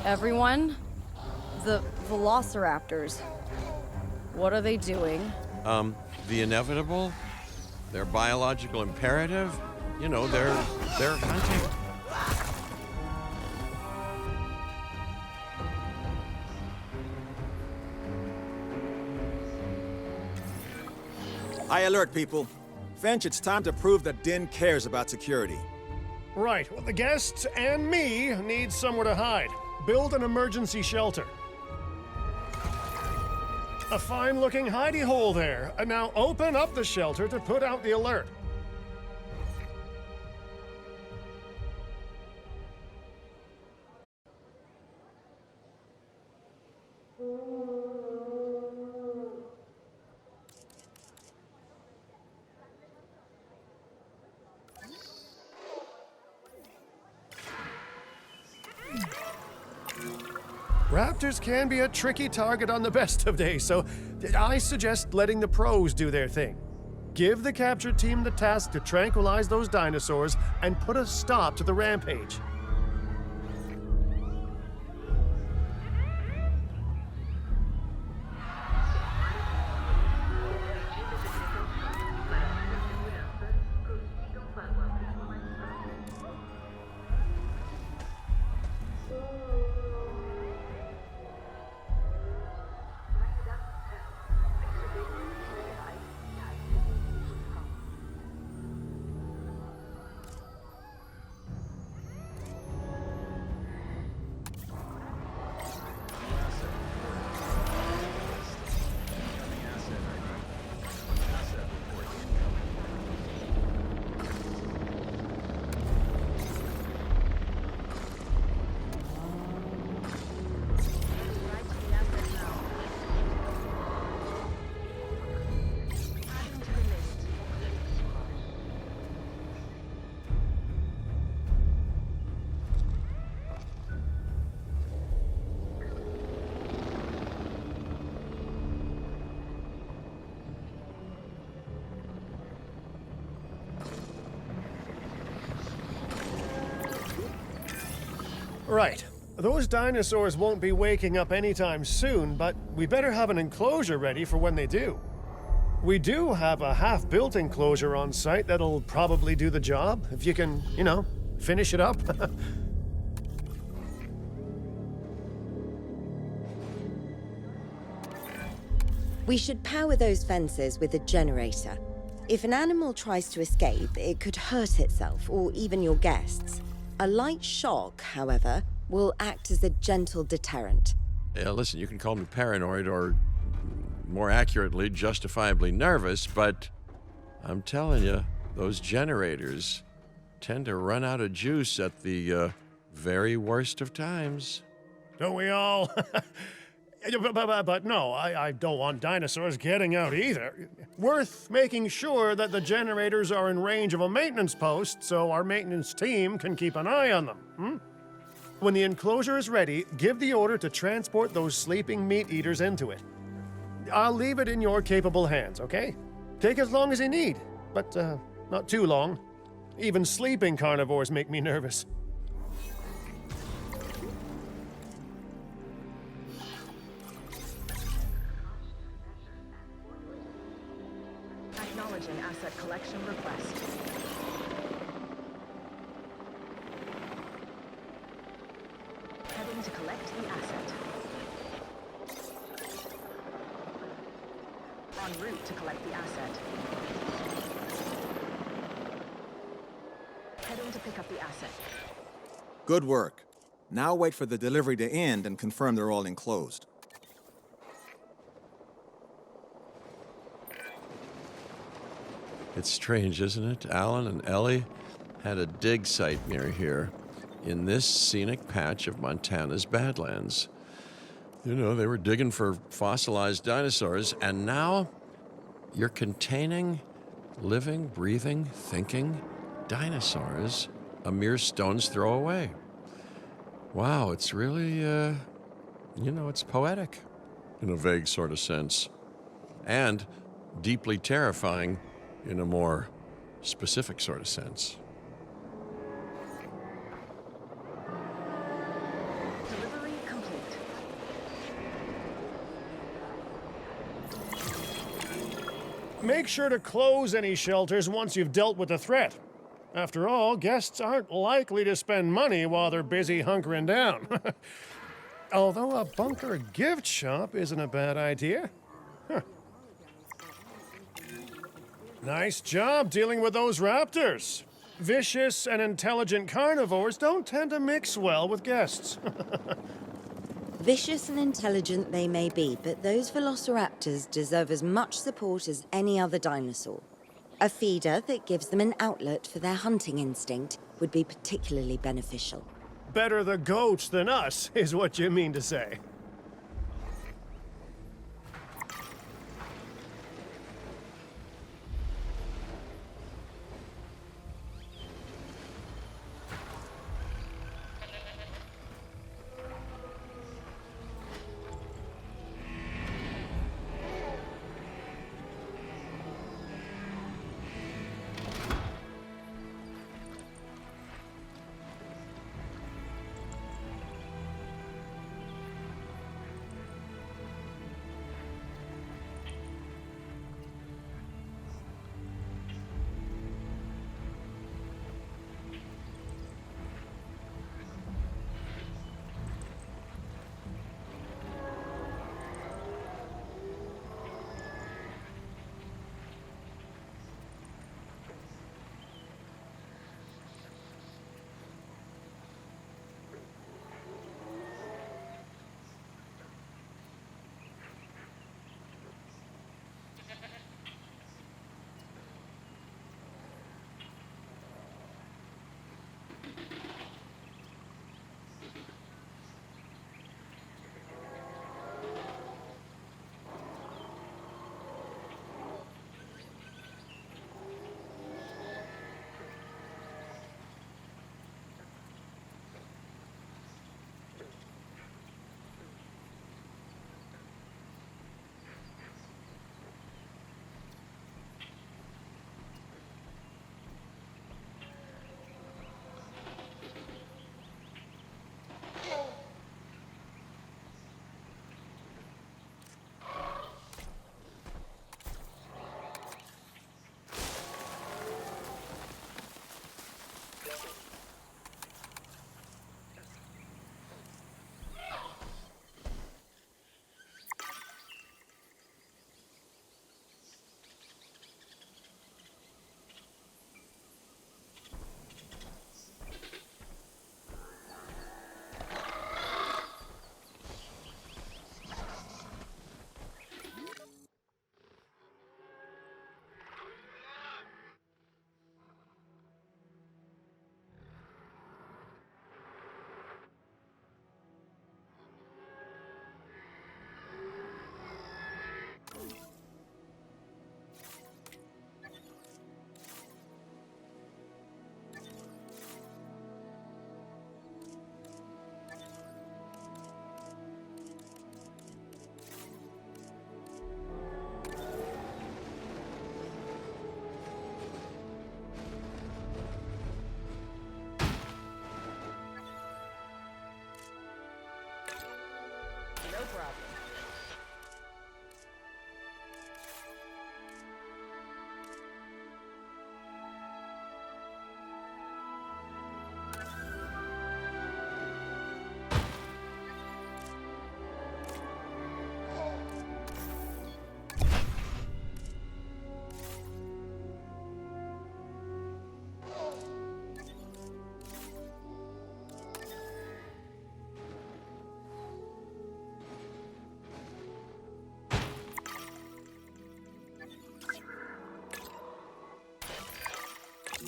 Everyone, the velociraptors. What are they doing? The inevitable, their biological imperative, you know, they're hunting. High alert, people. Finch, it's time to prove that Din cares about security. Right, well, the guests and me need somewhere to hide. Build an emergency shelter. A fine-looking hidey hole there. And now open up the shelter to put out the alert. Raptors can be a tricky target on the best of days, so I suggest letting the pros do their thing. Give the capture team the task to tranquilize those dinosaurs and put a stop to the rampage. Right. Those dinosaurs won't be waking up anytime soon, but we better have an enclosure ready for when they do. We do have a half-built enclosure on site that'll probably do the job, if you can, you know, finish it up. We should power those fences with a generator. If an animal tries to escape, it could hurt itself or even your guests. A light shock, however, will act as a gentle deterrent. Yeah, listen, you can call me paranoid or, more accurately, justifiably nervous, but I'm telling you, those generators tend to run out of juice at the very worst of times. Don't we all? But no, I don't want dinosaurs getting out either. Worth making sure that the generators are in range of a maintenance post so our maintenance team can keep an eye on them. When the enclosure is ready, give the order to transport those sleeping meat eaters into it. I'll leave it in your capable hands, okay? Take as long as you need. but not too long. Even sleeping carnivores make me nervous. Acknowledging asset collection request. Heading to collect the asset. En route to collect the asset. Heading to pick up the asset. Good work. Now wait for the delivery to end and confirm they're all enclosed. It's strange, isn't it? Alan and Ellie had a dig site near here in this scenic patch of Montana's Badlands. You know, they were digging for fossilized dinosaurs, and now you're containing living, breathing, thinking dinosaurs a mere stone's throw away. Wow, it's really, it's poetic in a vague sort of sense, and deeply terrifying in a more specific sort of sense. Delivery complete. Make sure to close any shelters once you've dealt with the threat. After all, guests aren't likely to spend money while they're busy hunkering down. Although a bunker gift shop isn't a bad idea. Huh. Nice job dealing with those raptors. Vicious and intelligent carnivores don't tend to mix well with guests. Vicious and intelligent they may be, but those velociraptors deserve as much support as any other dinosaur. A feeder that gives them an outlet for their hunting instinct would be particularly beneficial. Better the goats than us, is what you mean to say.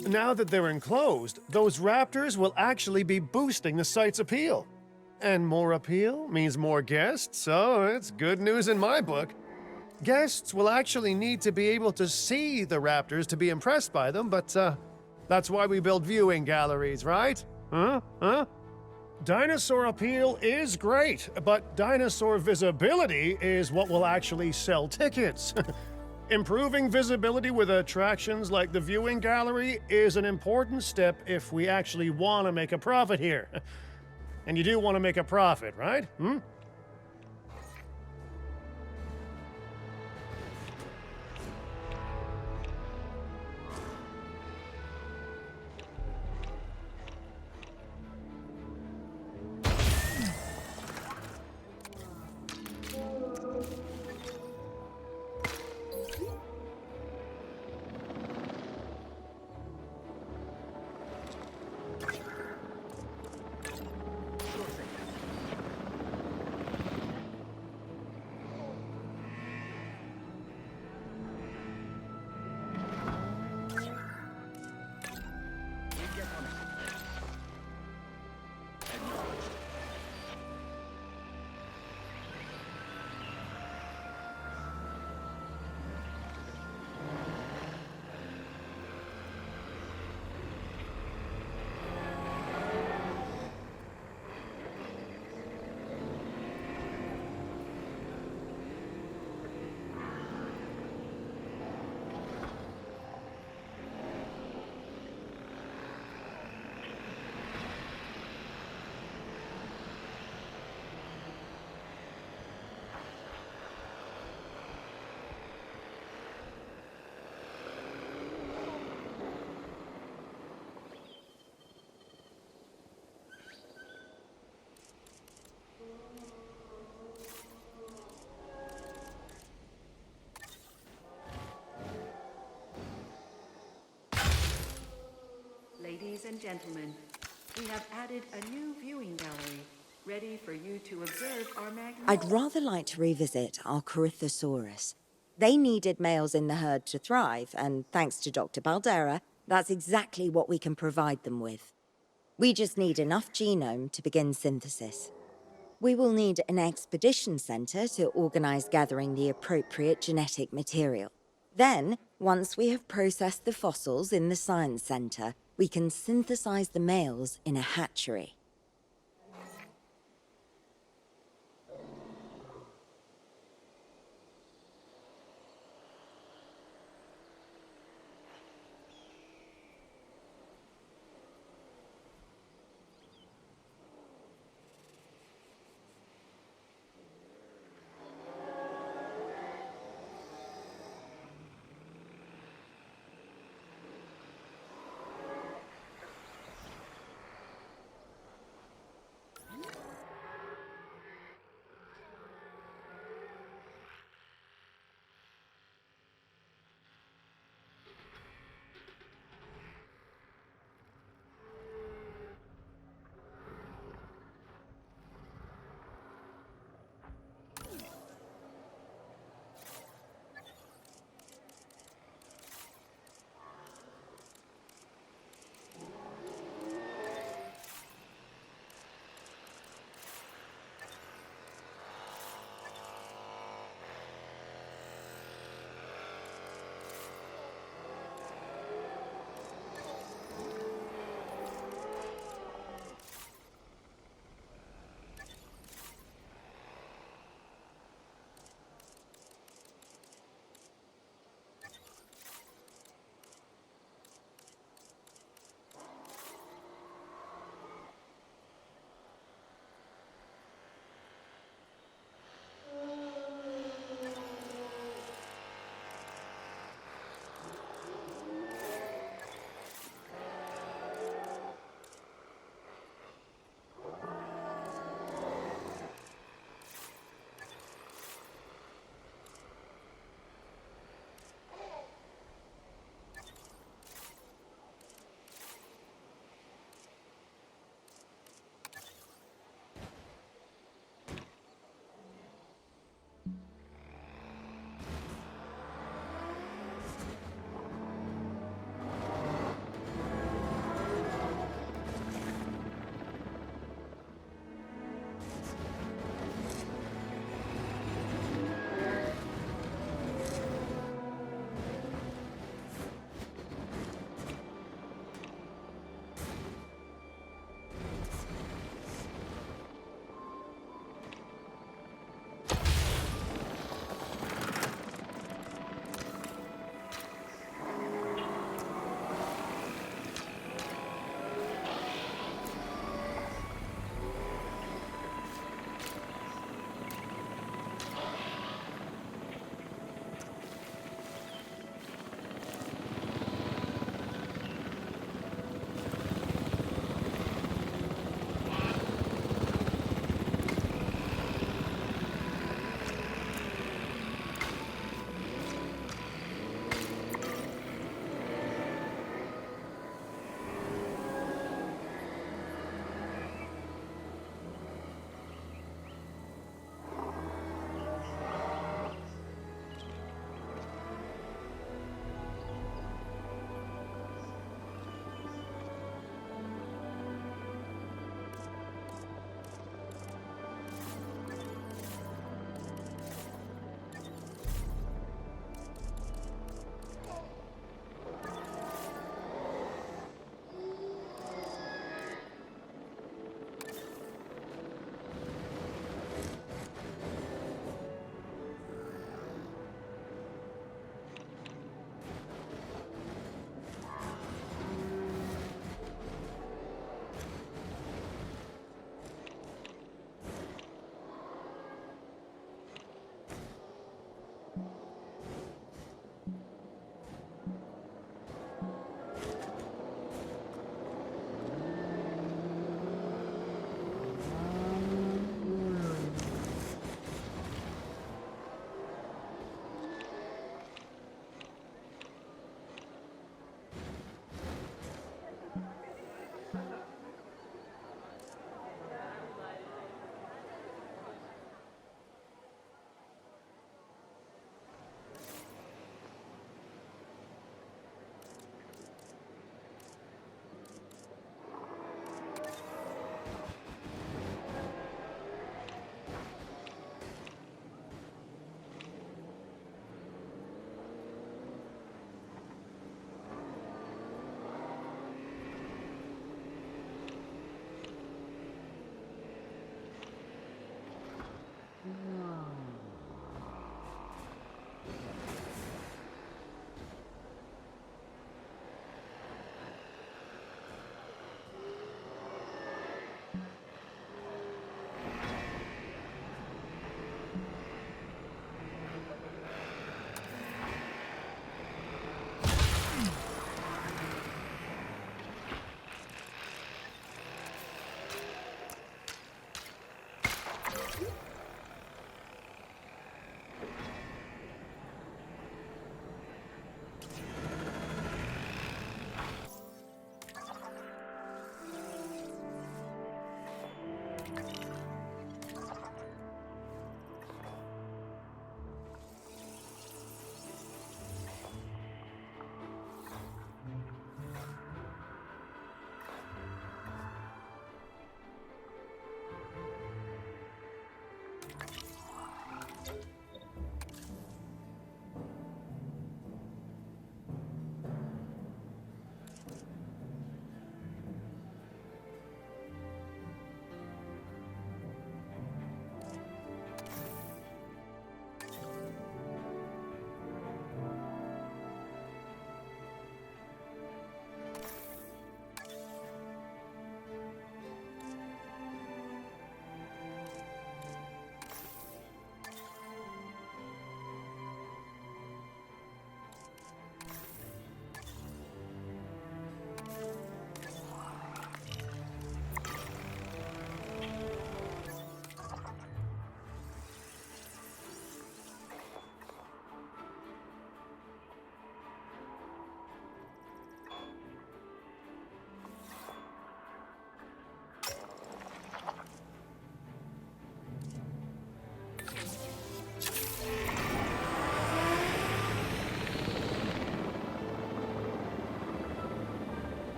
Now that they're enclosed, those raptors will actually be boosting the site's appeal. And more appeal means more guests, so it's good news in my book. Guests will actually need to be able to see the raptors to be impressed by them, but that's why we build viewing galleries, right? Huh? Dinosaur appeal is great, but dinosaur visibility is what will actually sell tickets. Improving visibility with attractions like the viewing gallery is an important step if we actually want to make a profit here. And you do want to make a profit, right? Ladies and gentlemen, we have added a new viewing gallery, ready for you to observe our magnificent... I'd rather like to revisit our Corythosaurus. They needed males in the herd to thrive, and thanks to Dr. Baldera, that's exactly what we can provide them with. We just need enough genome to begin synthesis. We will need an expedition center to organize gathering the appropriate genetic material. Then, once we have processed the fossils in the science center, we can synthesize the males in a hatchery.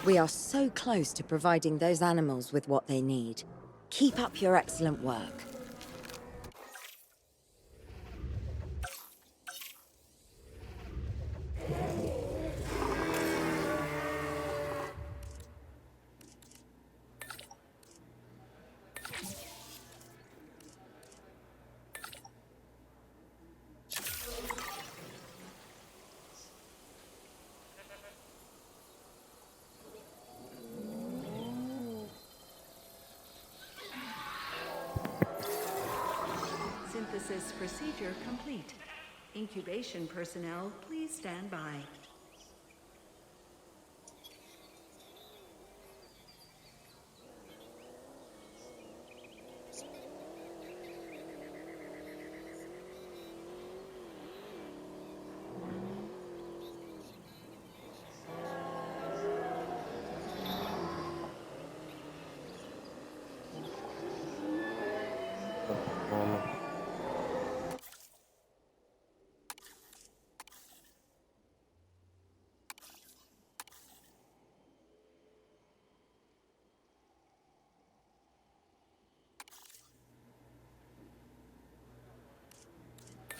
We are so close to providing those animals with what they need. Keep up your excellent work. Synthesis procedure complete. Incubation personnel, please stand by.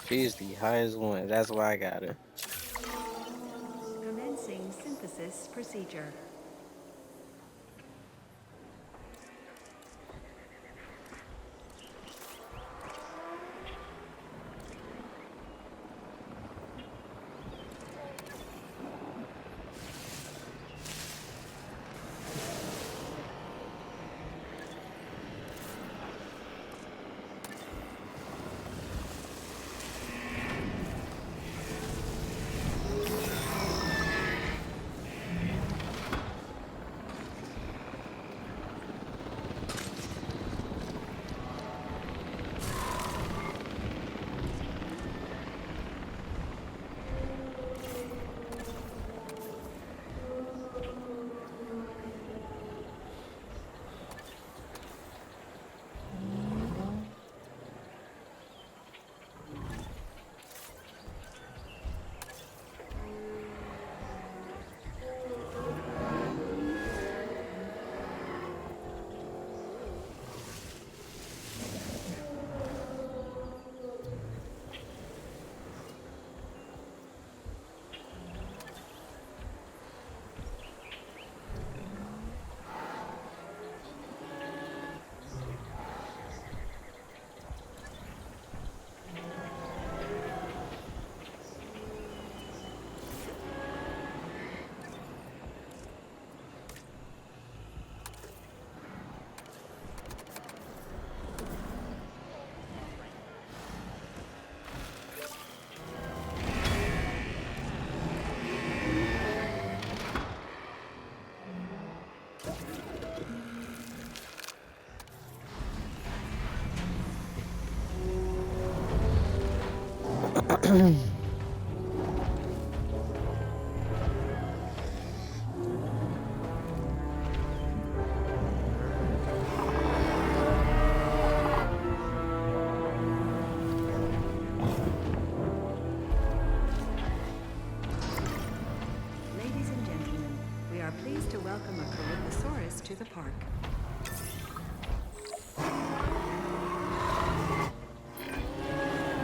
She's the highest one. That's why I got her. Commencing synthesis procedure. Ladies and gentlemen, we are pleased to welcome a Corythosaurus to the park.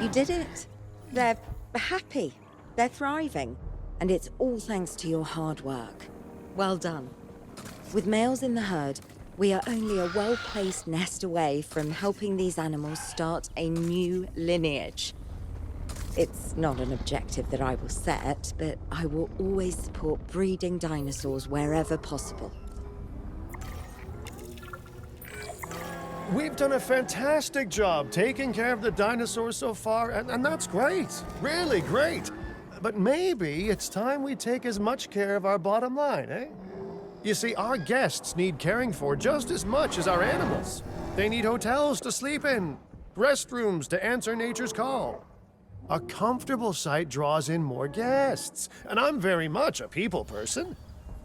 You did it. They're happy. They're thriving. And it's all thanks to your hard work. Well done. With males in the herd, we are only a well-placed nest away from helping these animals start a new lineage. It's not an objective that I will set, but I will always support breeding dinosaurs wherever possible. We've done a fantastic job taking care of the dinosaurs so far, and that's great. Really great. But maybe it's time we take as much care of our bottom line, eh? You see, our guests need caring for just as much as our animals. They need hotels to sleep in, restrooms to answer nature's call. A comfortable site draws in more guests, and I'm very much a people person.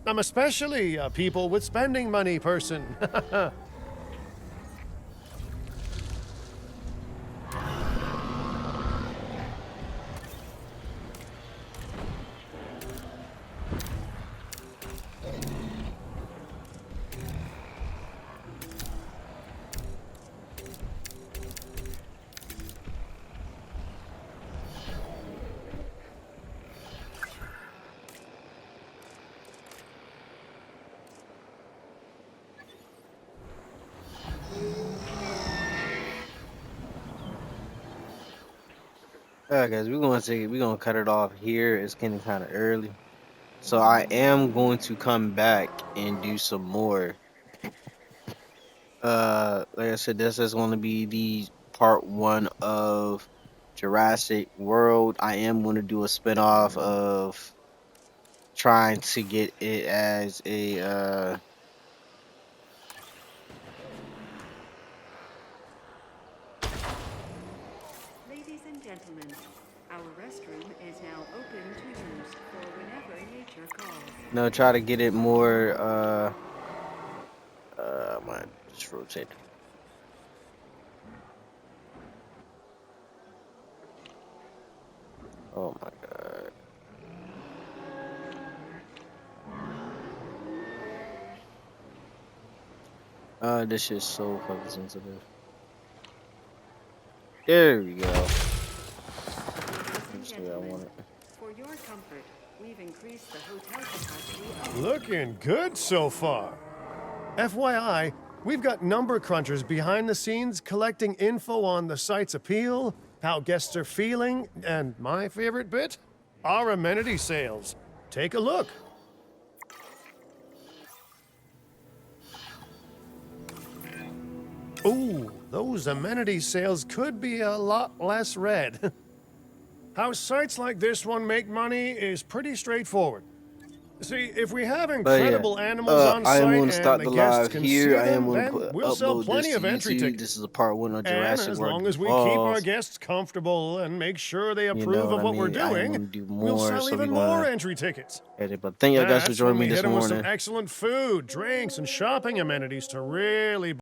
I'm especially a people with spending money person. Alright, guys, we're gonna cut it off here. It's getting kind of early, so I am going to come back and do some more. Like I said, this is going to be the part one of Jurassic World. I am going to do a spinoff of trying to get it as a Ladies and gentlemen, our restroom is now open to use for whenever nature calls. no, try to get it more my just rotate. Oh my god. This is so fucking sensitive. There we go. Ladies and That's the way I want gentlemen, it. for your comfort, we've increased the hotel capacity of Looking good so far. FYI, we've got number crunchers behind the scenes collecting info on the site's appeal, how guests are feeling, and my favorite bit, our amenity sales. Take a look. Ooh, those amenity sales could be a lot less red. How sites like this one make money is pretty straightforward. See, if we have But incredible animals on I am site going and to start the the guests live can here. see I am them, going then to we'll sell upload plenty this of to entry YouTube. tickets. This is a part one of And Jurassic as World long as we keep our Evolved. guests comfortable and make sure they You approve know of what I what we're mean? I am doing, going to do we'll more, sell so even we're more gonna entry tickets. edit. But thank y'all guys for That's joining when me we this hit them with some morning. excellent food, drinks, and shopping amenities to really